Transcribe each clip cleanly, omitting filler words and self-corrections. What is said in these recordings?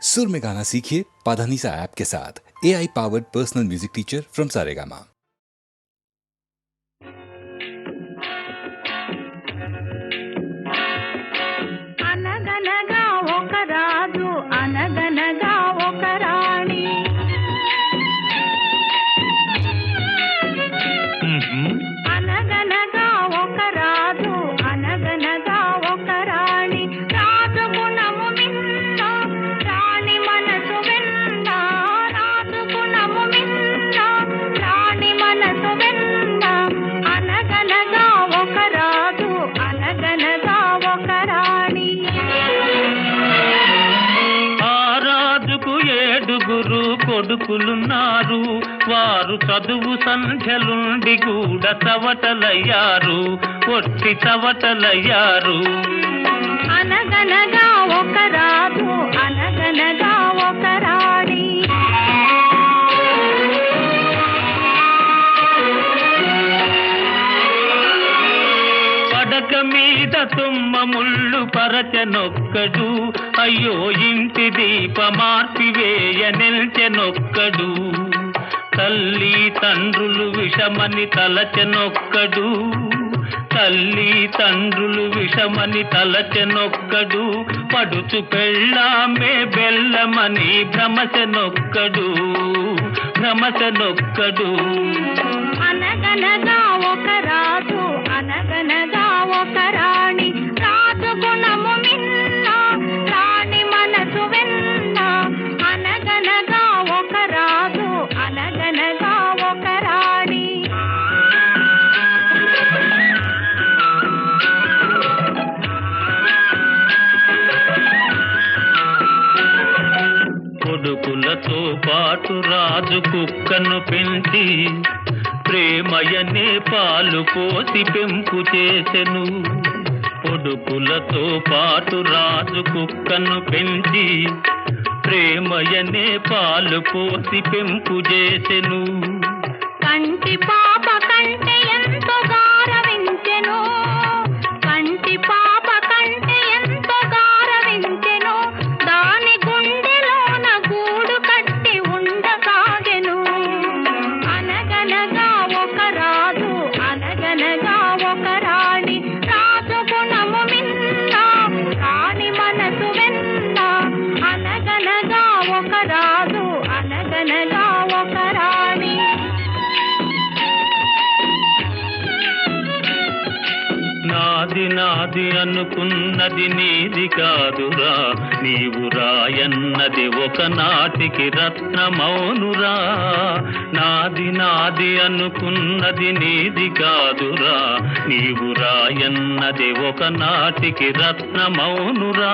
सुर में गाना सीखिए पाधानीसा ऐप के साथ। AI powered personal music teacher from Saregama. అనగనగా ఒక రాజు అనగనగా ఒక రాణి అనగనగా ఒక రాజు అనగనగా ఒక రాణి రాజు గుణము మిన్న రాణి మనసు వెన్న రాజు గుణము మిన్న రాణి మనసు వెన్న అనగనగా ఒక రాజు అనగనగా ఒక రాణి ఏడుగురు కొడుకులున్నారు, వారు చదువు సంధ్యలుండి కూడా చవటలయ్యారు, ఒట్టి చవటలయ్యారు. అనగనగా ఒక రాజు అనగనగా ఒక రాణి పడక మీద తుమ్మ ముళ్ళు పరచనొక్కడు, అయ్యో ఇంటి దీపమార్పివేయ నిల్చెనొక్కడు. తల్లి తండ్రులు విషమని తలచెనొక్కడు, తల్లి తండ్రులు విషమని తలచెనొక్కడు. పడుచు పెళ్ళామే బెల్లమని భ్రమచెనొక్కడు, భ్రమచెనొక్కడు. అనగనగా ఒక రాజు అనగనగా ఒక రాణి రాజు గుణము మిన్న రాణి మనసు వెన్న అనగనగా ఒక రాజు అనగనగా ఒక రాణి కొడుకులతో పాటు రాజు కుక్కను పెంచి ప్రేమయనే పాలు పోసి పెంపు చేసెను. కొడుకులతో పాటు రాజు కుక్కను పెంచి ప్రేమయనే పాలు పోసి పెంపు చేసెను. కంటి పాప కంటే ఎంతో గారవించెను, కంటి పాప కంటే ఎంతో గారవించెను. దాని గుండెలోన గూడు కట్టి ఉండసాగెను. అనగనగా ఒక రాజు అనగనగా ఒక రాణి రాజు గుణము మిన్న రాణి మనసు వెన్న అనగనగా ఒక రాజు అనగనగా ఒక రాణి నాది నాది అనుకున్నది నీది కాదురా, నీవు రాయన్నది ఒకనాటికి రత్నమౌనురా. నాది నాది అనుకున్నది నీది కాదురా, నీవు రాయన్నది ఒకనాటికి రత్నమౌనురా.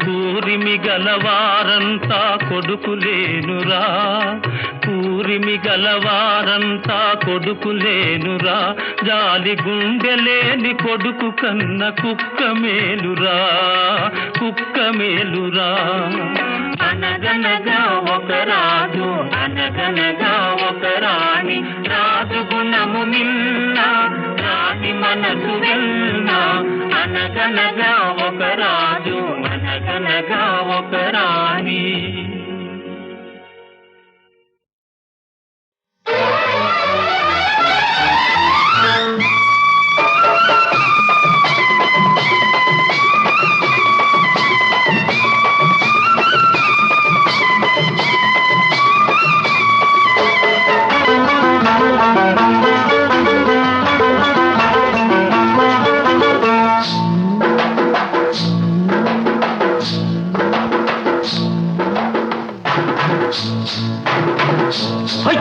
కూరిమి గలవారంతా కొడుకులేనురా, కూరిమి గలవారంతా కొడుకులేనురా. జాలి గుండెలేని కొడుకు కన్న కుక్క మేలురా, కుక్క మేలురా. అనగనగా ఒక రాజు అనగనగా ఒక రాణి రాజు గుణము మిన్న రాణి మనసు వెన్న అనగనగా ఒక రాజు అనగనగా ఒక రాణి.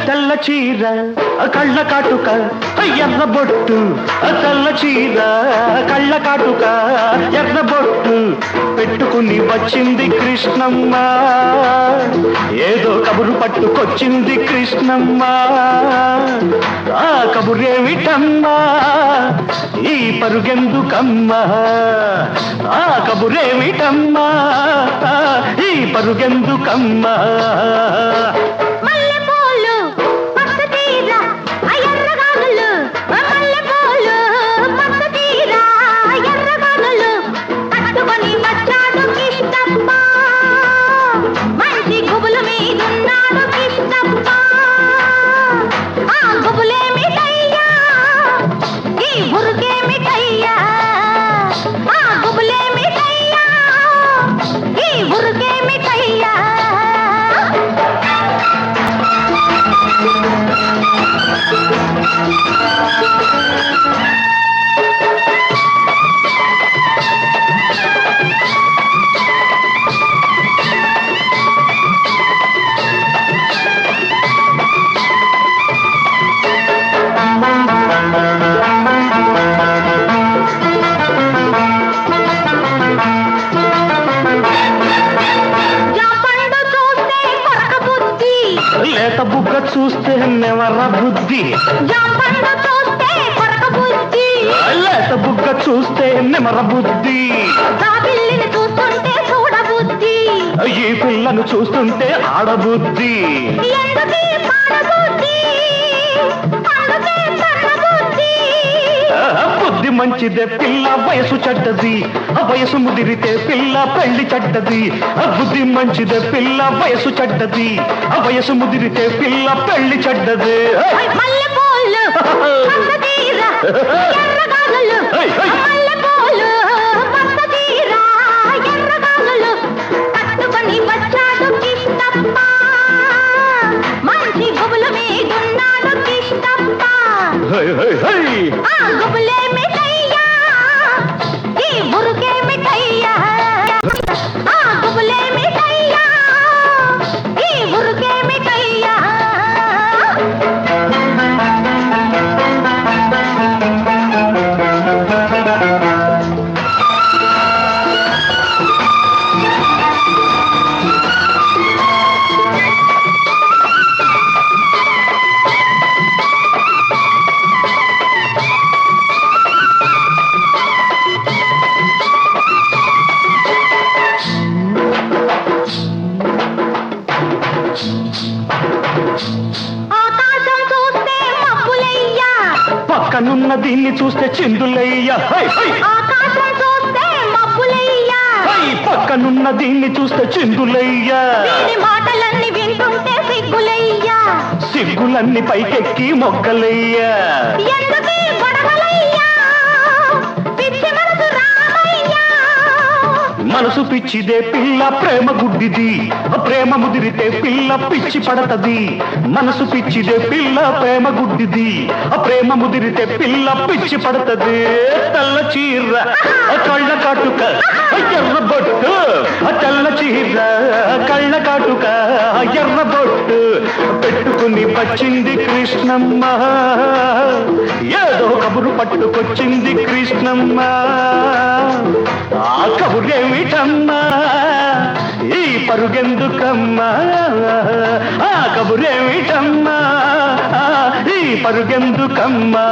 తెల్ల చీర కళ్ళ కాటుక ఎర్ర బొట్టు, తెల్ల చీర కళ్ళ కాటుక ఎర్ర బొట్టు పెట్టుకుని వచ్చింది కృష్ణమ్మ. ఏదో కబురు పట్టుకొచ్చింది కృష్ణమ్మ. ఆ కబురేమిటమ్మా ఈ పరుగెందుకమ్మా, ఆ కబురేమిటమ్మా ఈ పరుగెందుకమ్మా. చూస్తే నెవర బుద్ధి, జాంపండు చూస్తే కొరక బుద్ధి, లేత బుగ్గ చూస్తే నెమర బుద్ధి, పిల్లిని చూస్తుంటే చూడ బుద్ధి, ఈ పిల్లను చూస్తుంటే ఆడబుద్ధి. ఎందుకీ పాడ బుద్ధి, అందుకే సన్న బుద్ధి. బుద్ధి మంచిదే పిల్ల వయసు చెడ్డది, వయసు ముదిరితే పిల్ల పెళ్లి చెడ్డది. బుద్ధి మంచిదే పిల్ల వయసు చెడ్డది, వయసు ముదిరితే పిల్ల పెళ్లి చెడ్డది. మల్లెపూలు మసతీర ఎర్రగాలులు, మల్లెపూలు మసతీర ఎర్రగాలులు, కట్టుకొని వచ్చాడు కిష్టప్ప, మంచి గుబులు మీదున్నాడు కిష్టప్ప. ఆ గుబులే మిఠయ్యా, ఈ బురుకే మిఠయ్యా, ఆ గుబులే మిఠయ్యా, ఈ బురుకే మిఠయ్యా. ఆకాశం చూస్తే మబ్బులయ్యా, పక్కనున్న దీన్ని చూస్తే చిందులయ్యా. ఆకాశం చూస్తే మబ్బులయ్యా, పక్కనున్న దీన్ని చూస్తే చిందులయ్యా. వీడి మాటలన్నీ వింటుంటే సిగ్గులయ్యా, సిగ్గులన్నీ పైకెక్కి మొగ్గలయ్యా. ఎందుకీ గొడవలయ్యా, పిచ్చి మనసు రామయ్యా. మనసు పిచ్చిదే పిల్ల ప్రేమ గుడ్డిది, ప్రేమ ముదిరితే పిల్ల పిచ్చి పడతది. మనసు పిచ్చిదే పిల్ల ప్రేమ గుడ్డిది, ప్రేమ ముదిరితే పిల్ల పిచ్చి పడతది. తెల్ల చీర కళ్ళ కాటుక ఎర్ర బొట్టు, తెల్ల చీర కళ్ళ కాటుక ఎర్ర బొట్టు పెట్టుకుని వచ్చింది కృష్ణమ్మ, ఏదో కబురు పట్టుకొచ్చింది కృష్ణమ్మ. ఆ కబురేమిటమ్మా, ఈ పరుగెందుకమ్మా, ఆ కబురేమిటమ్మా, ఈ పరుగెందుకమ్మా.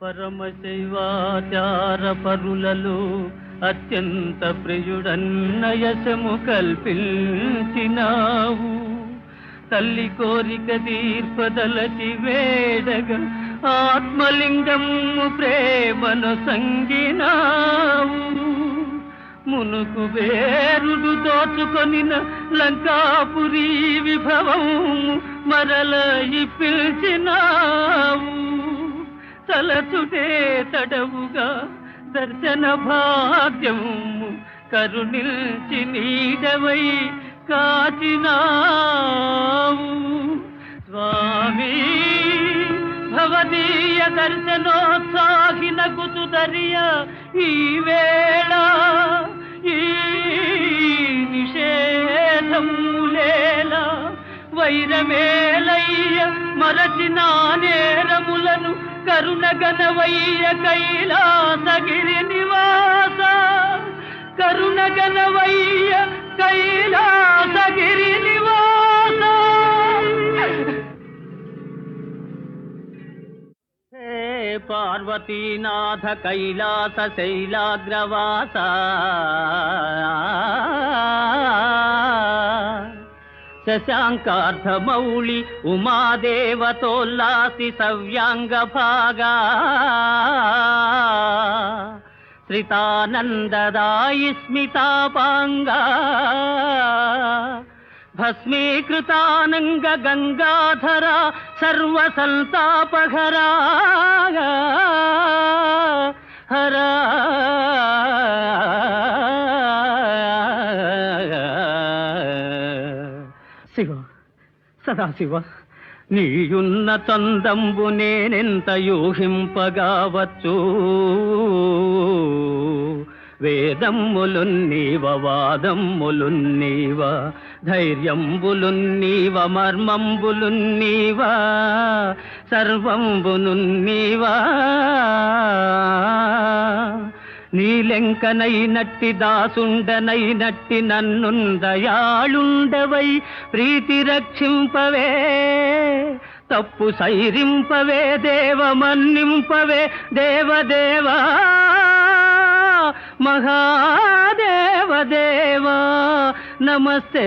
పరమశైవాచార పరులలో అత్యంత ప్రియుడన్నయసము కల్పించినావు, తల్లి కోరిక తీర్పదలచి వేడగా ఆత్మలింగము ప్రేమను సంగినావు. మునుకు వేరుడు దోచుకొనిన లంకాపురి విభవము మరల పిలిచినావు, తలచుటే తడవుగా దర్శన భాగ్యము కరుణించి నీడవై కాచినావు. స్వామి భవదీయ దర్శనోత్సాహిన కుతుదరియ ఈ వేళ ఈ నిషేధములేల వైరమేలయ్య మరచిన నేరములను కరుణగనవయ్య కైలాసగిరి నివాస, కరుణగనవయ్య కైలాసగిరి నివాస. హే పార్వతీనాథ కైలాస శైలాగ్రవాస, శశాంకార్ధమౌళి ఉమాదేవతోల్లాసి సవ్యాంగ భాగా, శ్రితానందదాయి స్మితాపాంగా, భస్మీకృతానంగ గంగాధరా సర్వసంతాపహరా హరా. శివ సదాశివ నీయున్న చందంబు నేనెంత యూహింపగావచ్చు, వేదమ్ములున్నీవ వాదమ్ములున్నీవ ధైర్యంబులున్నీవ మర్మంబులున్నీవ సర్వంబునున్నీవ. నీలెంకనైనట్టి దాసుండనైనట్టి నన్నుందయాళుండవై ప్రీతి రక్షింపవే తప్పు సైరింపవే దేవ మన్నింపవే దేవదేవా మహాదేవదేవా నమస్తే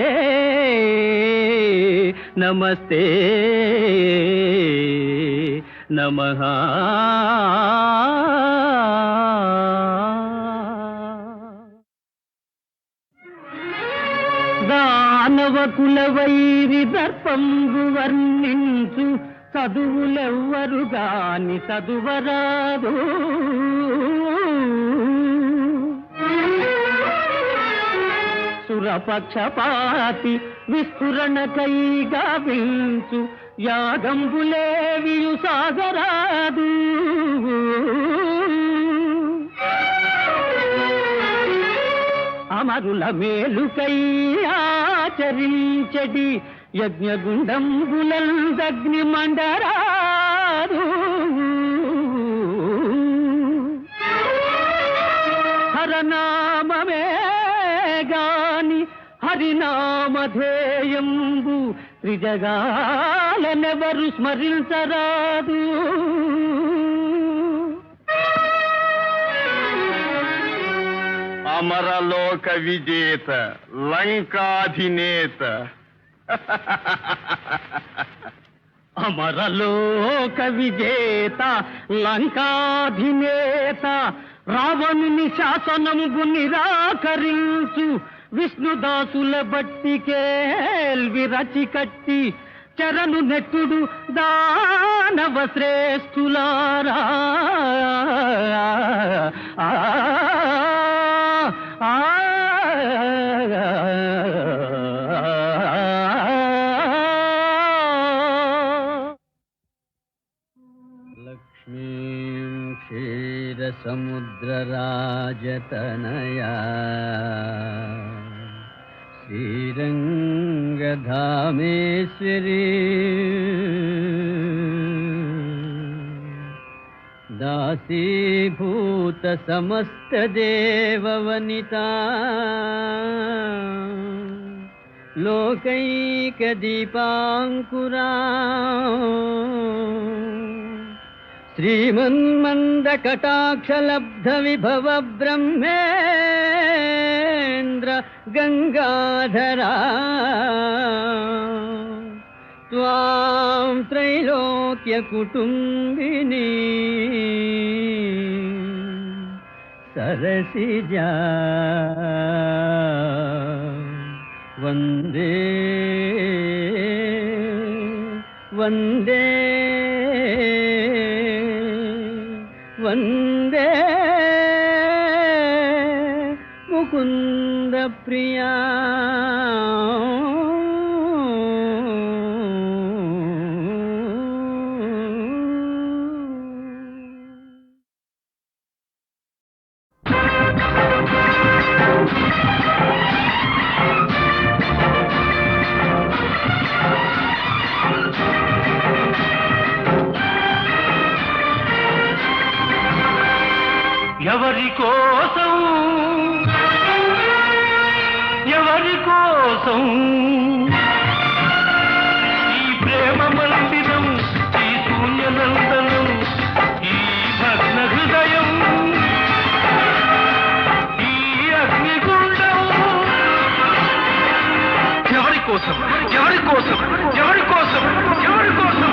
నమస్తే నమః దానవ కులవైరి దర్పంబు వర్ణించు చదువులెవ్వరు గాని చదువరాదు సురపక్షపాతి విస్ఫురణకై గావించు యాగంబులేవియు సాగరాదు అమరుల మేలుకై ఆచరించడి యజ్ఞగుండంబులందగ్ని మండరాదు హరనామమే గాని హరినామధేయంబు త్రిజగాలనెవరు స్మరించరాదు అమరలోక విజేత లంకాధినేత అమరలోక విజేత లంకాధినేత రావణుని శాసనముగు నిరాకరించు విష్ణుదాసుల బట్టి కేల్వి రచి కట్టి చరణు నెట్టుడు దానవ శ్రేష్ఠులారా లక్ష్మీం క్షీరసముద్రరాజతనయా శ్రీరంగధామేశ్వరీ దాసీభూత సమస్త దేవవనితా లోకైక దీపాంకురా శ్రీమన్మంద కటాక్షలబ్ధ విభవ బ్రహ్మేంద్ర గంగాధరా త్వాం త్రైలోక్య కుటుంబిని సరసిజా వందే వందే వందే ముకుంద ప్రియా ఎవరి కోసం ఎవరి కోసం ఈ ప్రేమ మందిరం ఈ శూన్యనందనం ఈ భగ్న హృదయం ఈ అగ్నిగుండం ఎవరి కోసం ఎవరి కోసం ఎవరి కోసం ఎవరి కోసం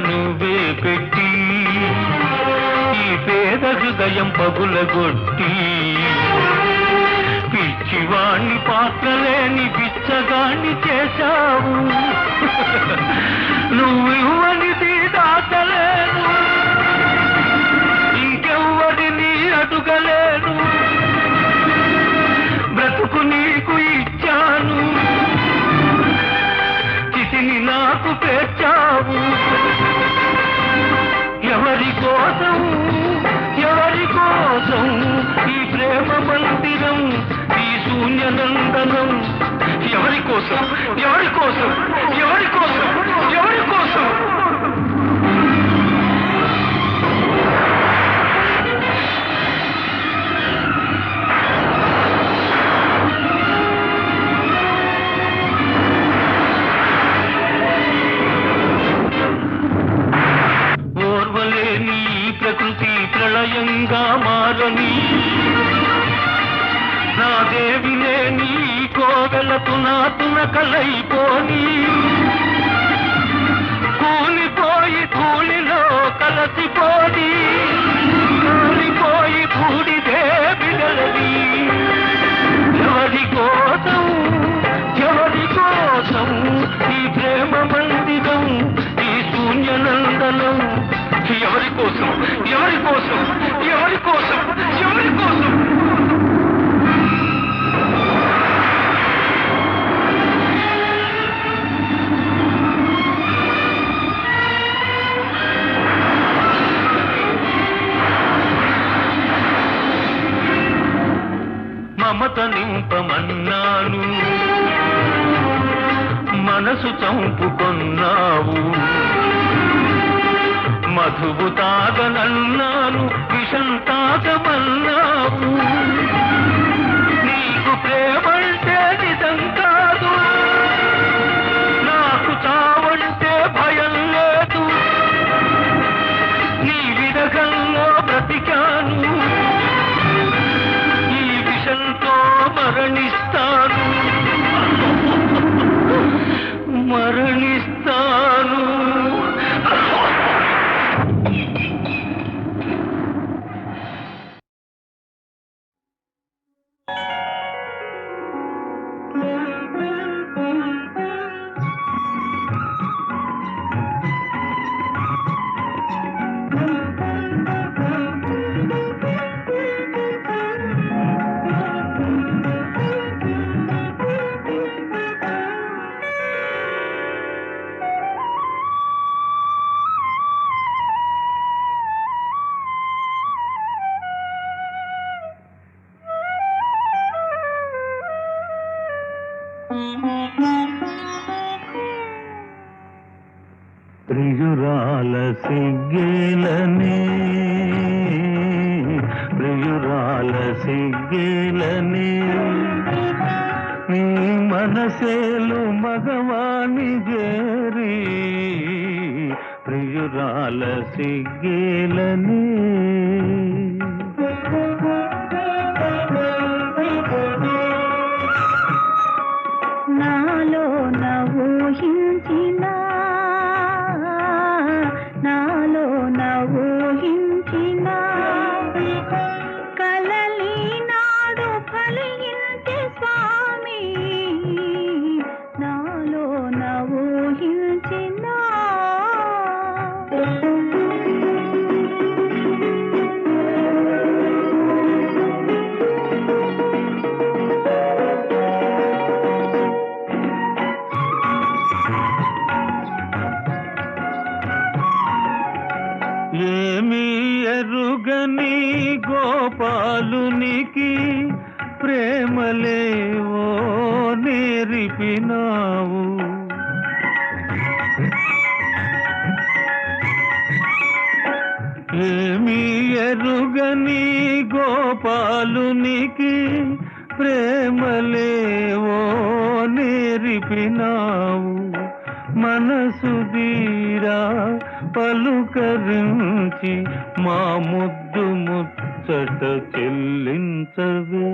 నువ్వే పెట్టి ఈ పేద హృదయం పగులగొట్టి పిచ్చివాణ్ణి పాత్రలేని పిచ్చగాణ్ణి చేశావు నువ్వు ఇవ్వనిది దాచలేను ఇంకెవ్వరిని అడుగలేను బ్రతుకు నీకు ఇచ్చాను చితిని నాకు పేర్చావు ఎవరి కోసం ప్రేమ మందిరం ఈ శూన్యనందనం ఎవరి కోసం ఎవరి కోసం ఎవరి కోసం ఎవరి కోసం ఓర్వలేని ప్రకృతి ప్రళయంగా మారని నా దేవి లేని కోవెలకు నా తునకలైపోని కూలిపోయి ధూళిలో కలసిపోని కూలిపోయి బూడిదే బిడలది ఎవరి కోసం ఈ ప్రేమ మందిరం ఈ శూన్యనందనం ఎవరి కోసం ఎవరి కోసం ఎవరి కోసం ఎవరి కోసం మమత నింపమన్నాను మనసు చంపుకొన్నావు మధువు తాగనన్నాను విషం తాగమన్నావు నీకు ప్రేమంటే నిజం కాదు నాకు చావంటే భయం లేదు నీ విరగంలో బ్రతికాను ఈ విషంతో మరణిస్తాను మరణిస్తాను ప్రియురాల సిగ్గేలనే ప్రియురాల సిగ్గేలనే నీ మనసేలు మగవాణి జేరి ప్రియురాల సిగ్గేలనే నాలో నవూహించిన కలలి నాడు ఫలించే స్వామి నాలో నవూహించిన ఏమీ ఎరుగని గోపాలునికి ప్రేమలేవో నేర్పినావు ఏమీ ఎరుగని గోపాలునికి ప్రేమలేవో నేర్పినావు మనసు దీరా పలుకరించి మా ముద్దు ముచ్చట చెల్లించవే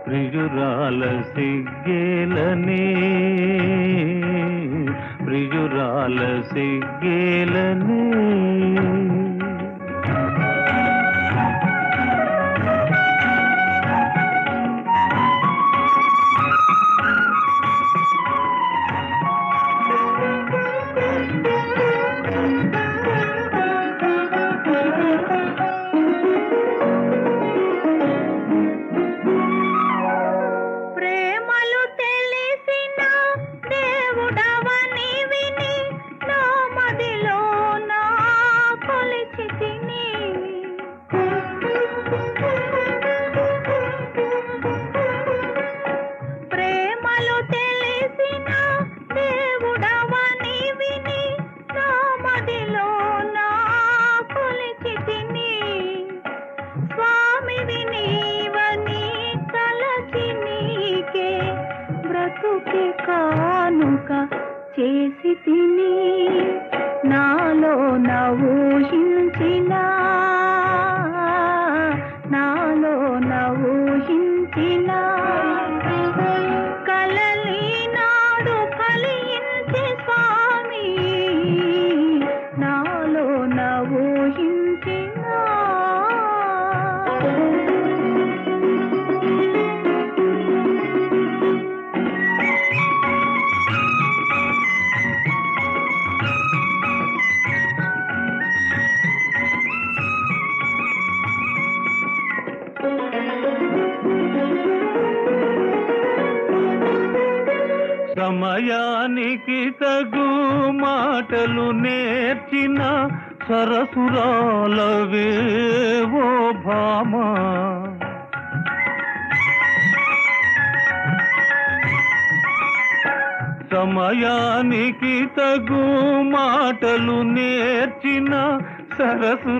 ప్రియురాల సిగ్గేలనే ప్రియురాల సిగ్గేలనే ప్రేమలు తెలిసిన దేవుడవని విని నా మదిలో నా కొలిచి తిని స్వామివి నీవని తలచి నీకే బ్రతుకి కానుక చేసి తిని నాలో నవూహించిన కలలి నాడు ఫలించే స్వామి నాలో నవూహించిన సమయానికి తగు మాటలు నేర్చిన సరసురాలవేవో భామా సమయానికి తగు మాటలు నేర్చిన సరసురాలవేవో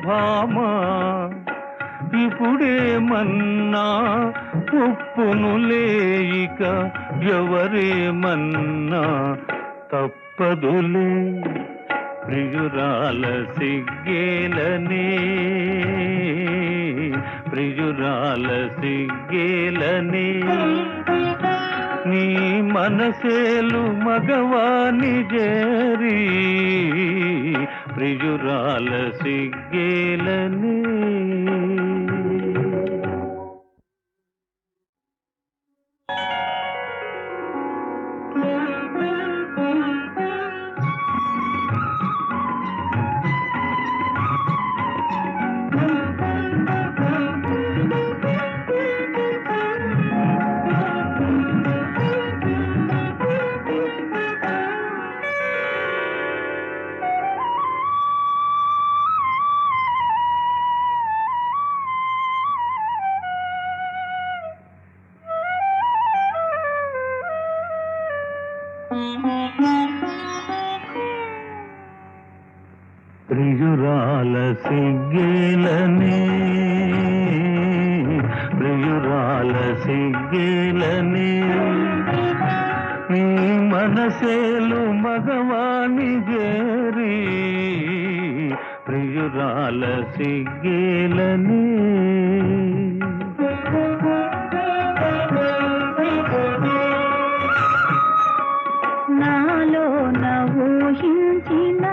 భామా ఇప్పుడేమన్నా ఉప్పును లేయిక ఎవరేమన్నా తప్పదులే ప్రియురాల సిగ్గేలనే ప్రియురాల సిగ్గేలనే నీ మనసేలు మగవాని జేరి ప్రియురాల సిగ్గేలనే ప్రియురాల సిగ్గేలనే ప్రియురాల సిగ్గేలనే నీ మనసేలు మగవాని జేరి ప్రియురాల సిగ్గేలనే నాలో నవూహించిన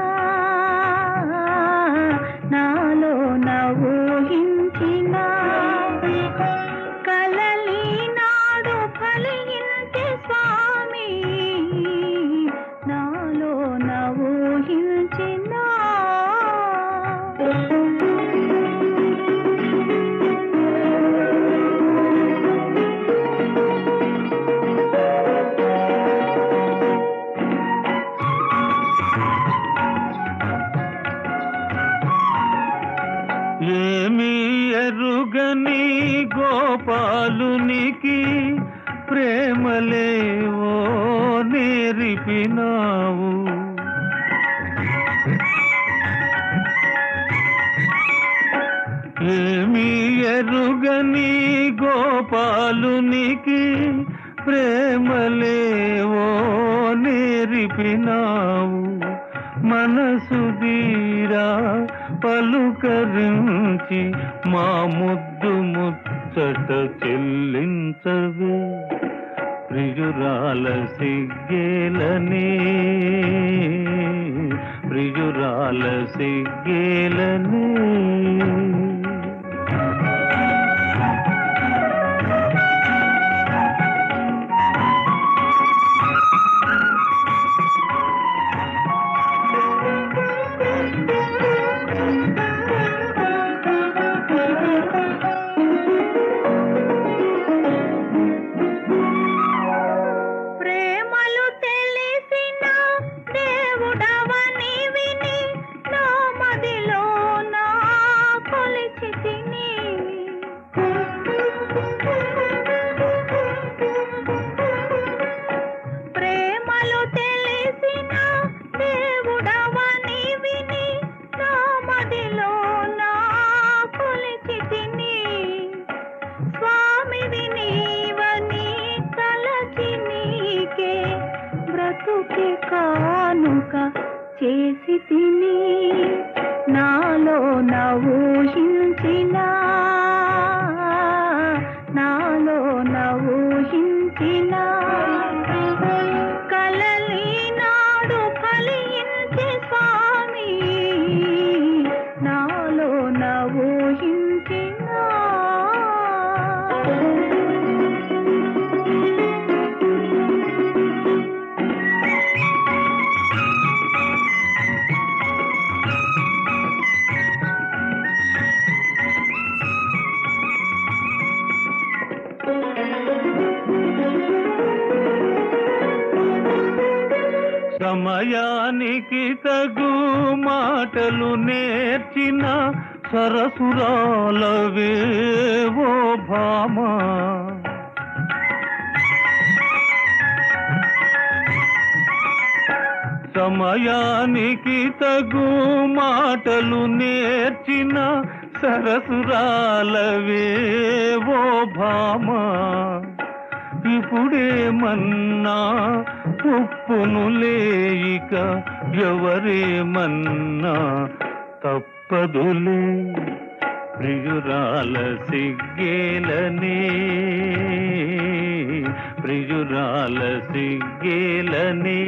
కలలి నాడు ఫలించే స్వామి నాలో నవూహించిన ఏమీ ఎరుగని గోపాలునికి ప్రేమలేవో నేర్పినావు ఏమీ ఎరుగని గోపాలునికి ప్రేమలేవో నేర్పినావు మనసు దీరా పలుకరించి మా ముద్దు ముచ్చట చెల్లించవే ప్రియురాల సిగ్గేలనే ప్రియురాల సిగ్గేలనే దేవుడవని విని నా మదిలో నా కొలి చేసి తిని నాలో ఊహించిన నాలో ఊహించిన కలలి నాడు ఫలించి స్వామి నాలో ఊహించిన సమయానికి తగు మాటలు నేర్చిన సరసురాలవేవో భామా సమయానికి తగు మాటలు నేర్చిన సరసురాలవేవో భామా ఇప్పుడేమన్నా ఉప్పును లేయిక ఎవరేమన్నా తప్పదులే ప్రియురాల సిగ్గేలనే ప్రియురాల సిగ్గేలనే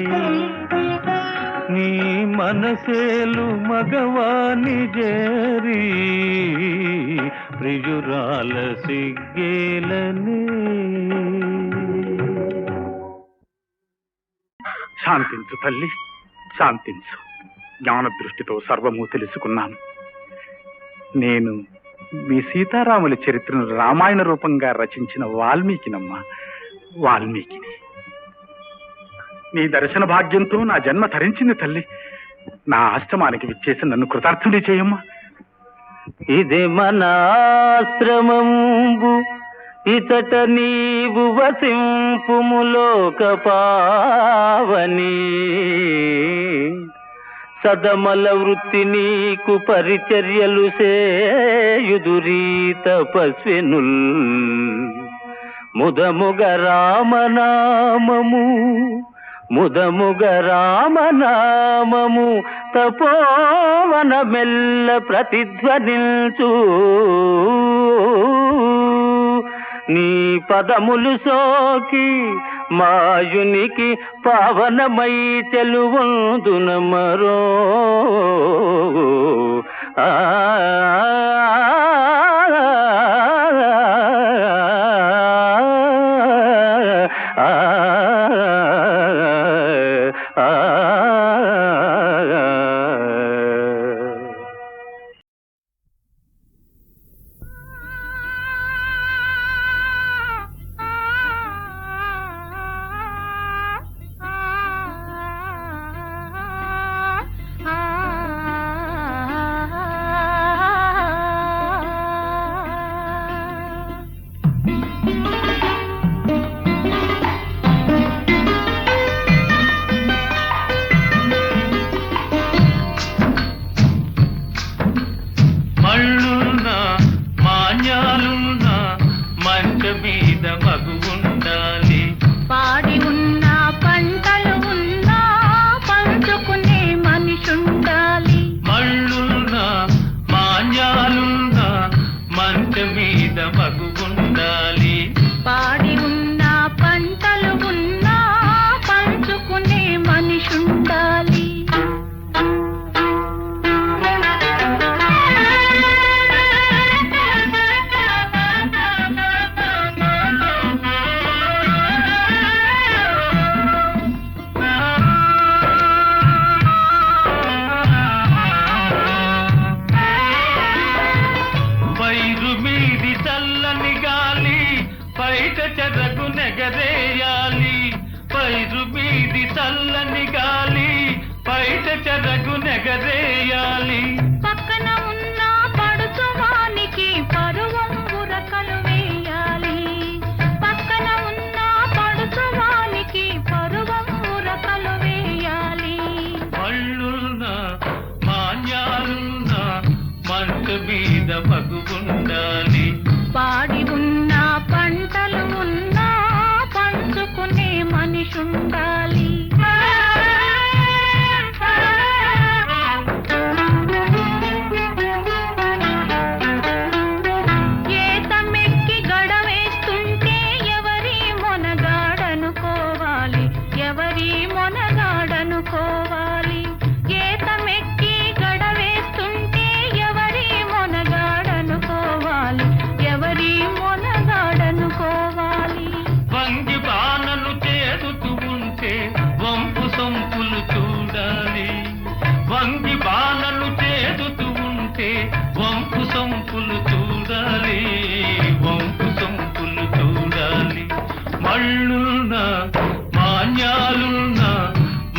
నీ మనసేలు మగవాని జేరి ప్రియురాల సిగ్గేలనే. శాంతించు తల్లి, శాంతించు. జ్ఞాన దృష్టితో సర్వము తెలుసుకున్నాను. నేను మీ సీతారాముల చరిత్రను రామాయణ రూపంగా రచించిన వాల్మీకినమ్మా, వాల్మీకిని. నీ దర్శన భాగ్యంతో నా జన్మ తరించింది తల్లి. నా ఆశ్రమానికి విచ్చేసి నన్ను కృతార్థుడి చేయమ్మా. ఇది మన ఆశ్రమంబు ఇతట నీవు వసింపుములోక పావని సదమల వృత్తి నీకు పరిచర్యలు సేయుదురీ తపస్వినుల్ ముదముగ రామనామము ముదముగ రామనామము తపోవన మెల్ల ప్రతిధ్వనిల్చు నీ పదములు సోకి మాయునికి పావనమై చెలువందున మరో మనిషుండాలి. వంపు సొంపులు చూడాలి, వంపు సొంపులు చూడాలి. మళ్ళున్నా మాన్యాలున్నా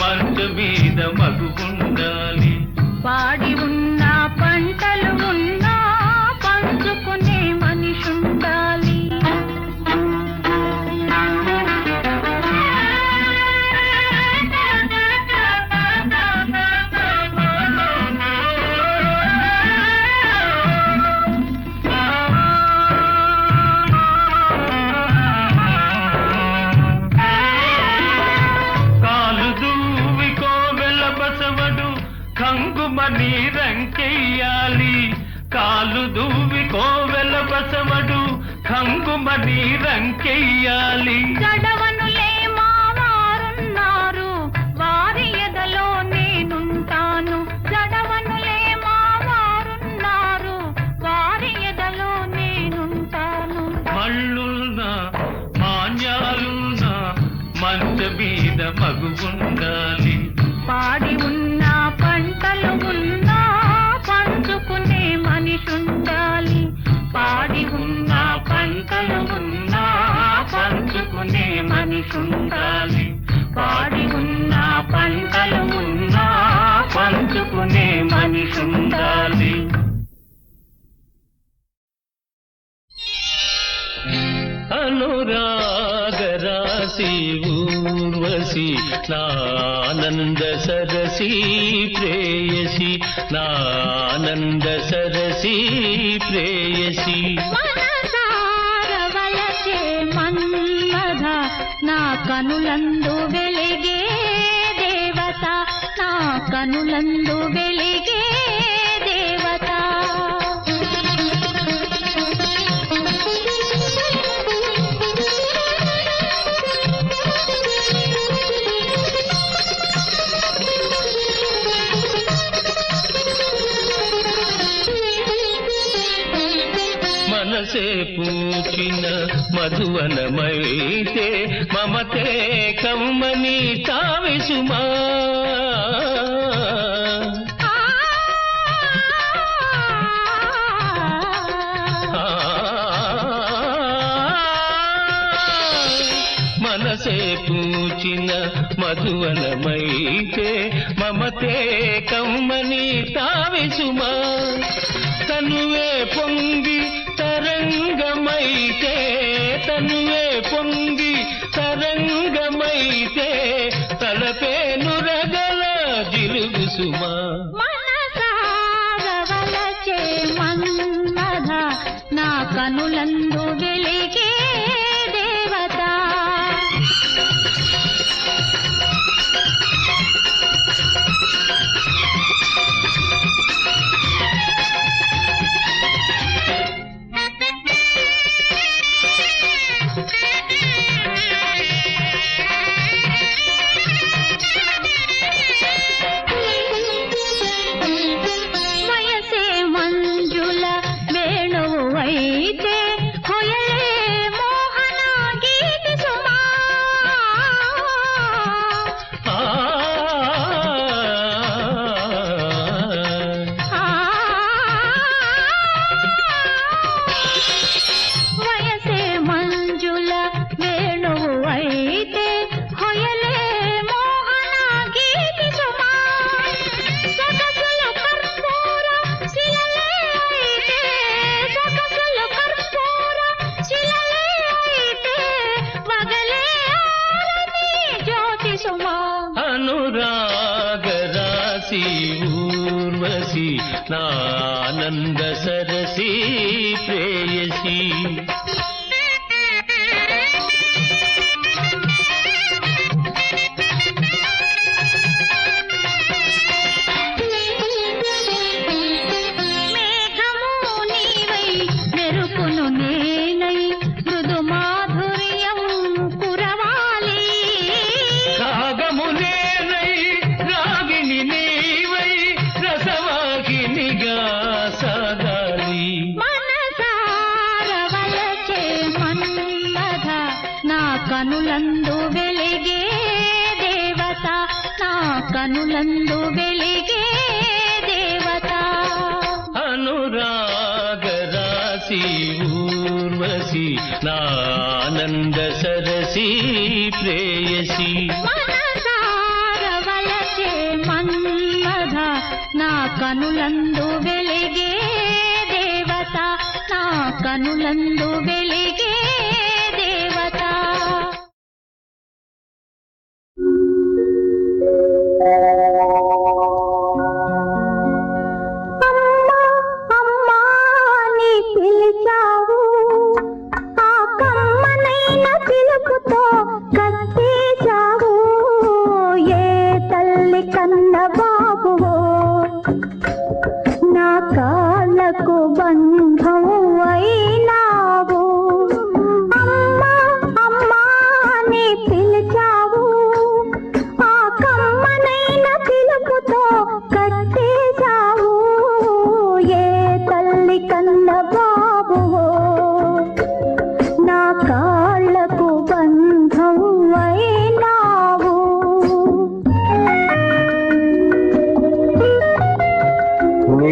మంచ మీద మగువుండాలి. పాడి ఉన్న పంటలు ఉన్నా పంచుకునే మనిషుండాలి. కంగుమని రంకెయ్యాలి, కాలు దువ్వి కోవెల బసవడు కంగుమని రంకెయ్యాలి. జడవనులే మావారున్నారు, వారి ఎదలో నేనుంటాను. జడవనులే మావారున్నారు, వారి ఎదలో నేనుంటాను. మళ్ళున్నా మాన్యాలున్నా మంచ మీద మగువుండాలి. పాడి ఉన్న పంటలు ఉన్నా పంచుకునే మనిషుండాలి. పాడి ఉన్న పంటలు ఉన్నా పంచుకునే మనిషుండాలి. పాడి ఉన్న పంటలు ఉన్నా పంచుకునే మనిషుండాలి. అనురాగరాశి ఊర్వశి నానంద సరసి ప్రేయసి, నానంద సరసి ప్రేయసి. మనసారవలచే మన్మథ నా కనులందు వెలిగే దేవత, నా కనులందు వెలిగే దేవత. మనసే పూచిన మధువనమైతే మమతే కమ్మని తావిసుమా. మనసే పూచిన మధువనమైతే మమతే కమ్మని తావిసుమా. తనువే పొంగి తరంగమైతే, తనువే పొంగి తరంగమైతే తలపే నురగల జిలుగు సుమా. మనసారవలచే మన్మథ నా కనులందు వెలిగే దేవత. వయసే మంజుల వేణువు అయితే హొయలే మోహన గీతి సుమా. వయసే మంజుల వేణువు అయితే హొయలే మోహన గీతి సుమా. సొగసుల కర్పూర శిలలే అయితే, సొగసుల కర్పూర శిలలే అయితే వగలే ఆరని జ్యోతి సుమా. అనురాగరాశి ఊర్వశి నానంద సరసి ప్రేయసి. మేఘము నీవై మెరుపును నేనై మృదు మాధుర్యం కురవాలి. కాగములేనై రాగిని నీవై రసవాగినిగా సాగాలి. మనసారవలచే మన్మథ నా కనులందు వెలిగే దేవత, నా కనులందు వెలిగే దేవత. అను ఊర్వశి ఊర్వశి నానంద సరసి ప్రేయసి మనసారవలచే మన్మథ నా కనులందు వెలిగే దేవత నా కనులందు వెలిగే దేవత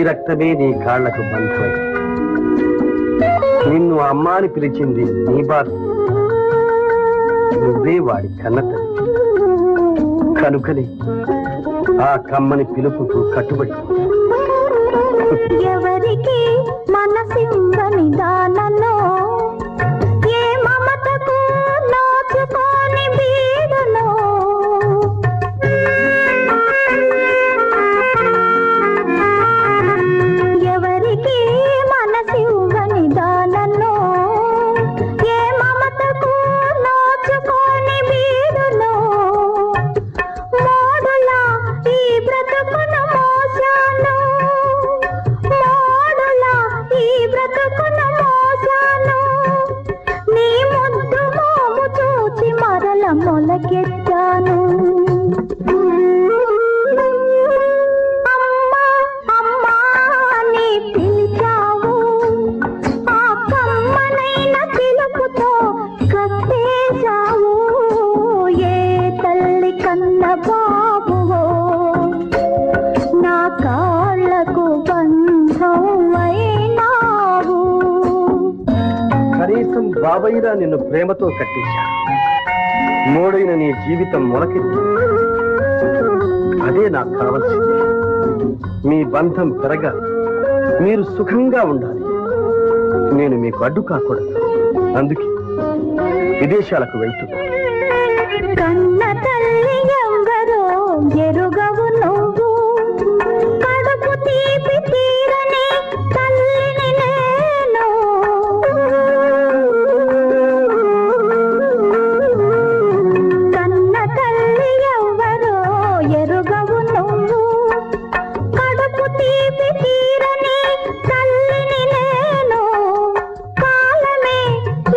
రక్తమే నీ కాళ్లకు బంధమై నిన్ను అమ్మాని పిలిచింది నీ బాధ నువ్వే వాడి కన్నతల్లి కనుకనే ఆ కమ్మని పిలుపుకు కట్టుబడి ఎవరికి మనసిందని దానలో ఏ మమతకు నోచుకోని బీడులో ఎవరికి మనసివ్వని దానలో ఏ మమతకు నోచుకోని బీడులో మోడులా ఈ బ్రతుకును మోసాను మోడులా ఈ బ్రతుకును మోసాను నీ ముద్దు మోము చూచి మరల మొలకెత్తాను అమ్మా అమ్మా నీ పిలిచావు ఆ కమ్మనైన పిలుపుతో కట్టేశావు ఏ తల్లి కన్న బాబువో నా కాళ్ళకు బంధం అయినావు కనీసం బాబయ్యరా నిన్ను ప్రేమతో కట్టించా మోడైన నీ జీవితం మొలకెత్తి అదే నాకు కావాల్సింది మీ బంధం పెరగాలి మీరు సుఖంగా ఉండాలి నేను మీకు అడ్డు కాకూడదు అందుకే విదేశాలకు వెళ్తున్నా కన్న తల్లి ఎవరో ఎరుగవు నువ్వు కడుపు తీపి తీరని తల్లిని నేను కన్న తల్లి ఎవరో ఎరుగవు నువ్వు కడుపు తీపి తీరని తల్లిని నేను కాలమే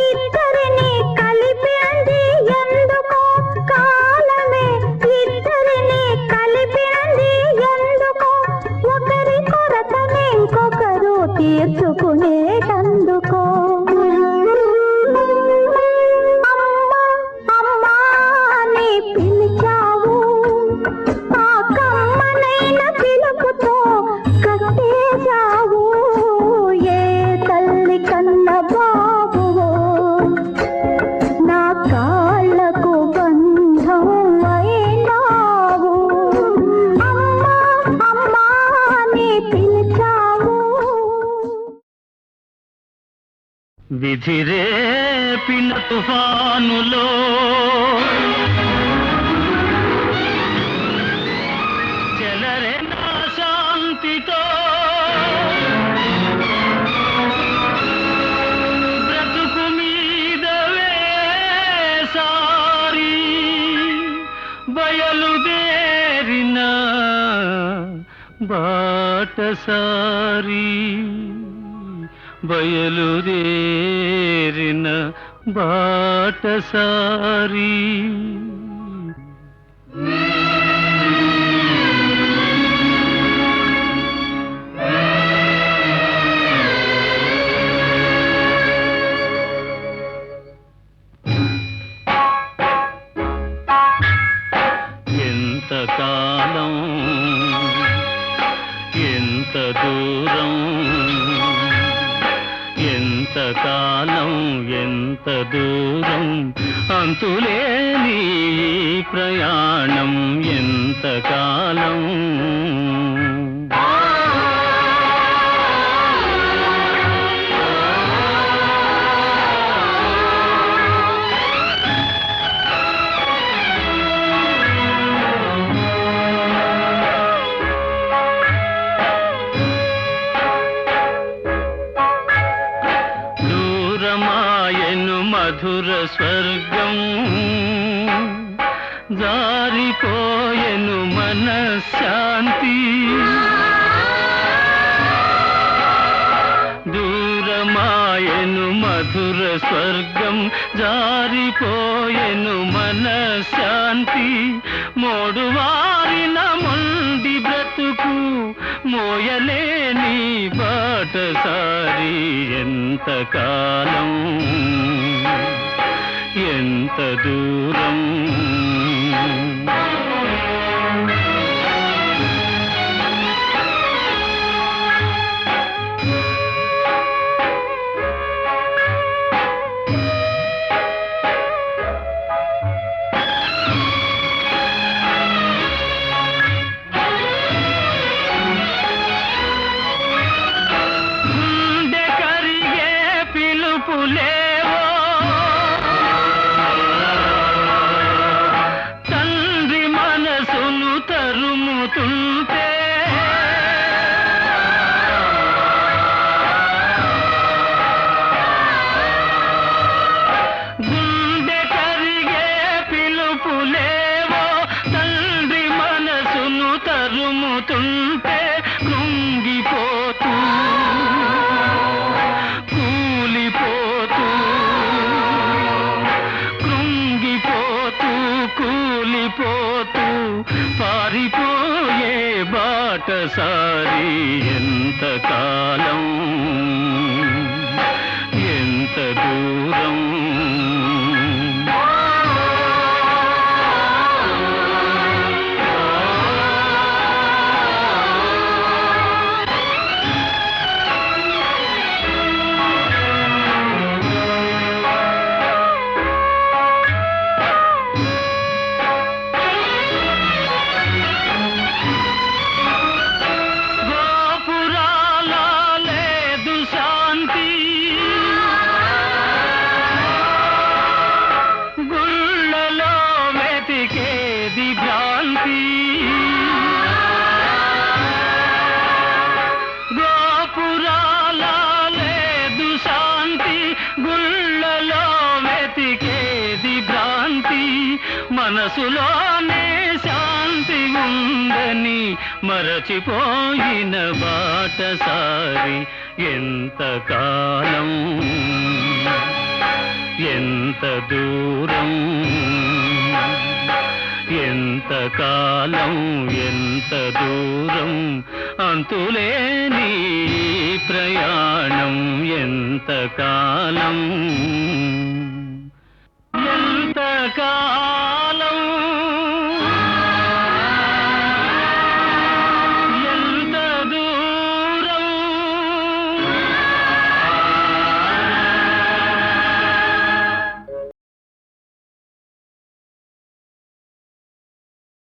ఇద్దరిని కలిపింది ఎందుకో కాలమే ఇద్దరిని కలిపింది ఎందుకో ఒకరి కొరతని ఇంకొకరు తీర్చుకునేటందుకో అమ్మా అమ్మా నీ పిలిచావు ఆ కమ్మనైన పిలుపుతో కట్టేశావు ఏ తల్లి కన్న బాబువో నా కాళ్ళకు బంధం అయినావు అమ్మా అమ్మా నీ పిలిచావు విధిరేపిన తుఫానులో చెలరెనా శాంతితో బ్రతుకు మీద వేసారి బయలుదేరిన బాటసారి బయలుదేరిన బాటసారి ఎంతకాలం ఎంత దూరం ఎంత ఎంత కాలం ఎంత దూరం అంతులేని ఈ ప్రయాణం ఎంత కాలం దూరమాయను మధుర స్వర్గం జారిపోయెను మనశ్శాంతి దూరమాయెను మధుర స్వర్గం జారిపోయెను మనశ్శాంతి మోడువారిన మొండి బ్రతుకు మోయలేని బాటసారి ఎంత కాలం ఎంత దూరం గుండె కరిగే పిలుపులేవో తండ్రి మనసును తరుముతుంటే గుండె కరిగే పిలుపులేవో తండ్రి మనసును తరుముతుంటే కృంగిపోతూ కూలిపోతూ కృంగిపోతూ కూలిపోతూ పారిపోయే బాటసారి ఎంత కాలం ఎంత దూరం గోపురాల లేదు శాంతి గుళ్ళలో వెతికేది భ్రాంతి గోపురాల లేదు శాంతి గుళ్ళలో వెతికేది భ్రాంతి మనసులోనే శాంతి ఉందని మరచిపోయిన బాటసారి ఎంత కాలం ఎంత దూరం ఎంత కాలం ఎంత దూరం అంతులేని ఈ ప్రయాణం ఎంత కాలం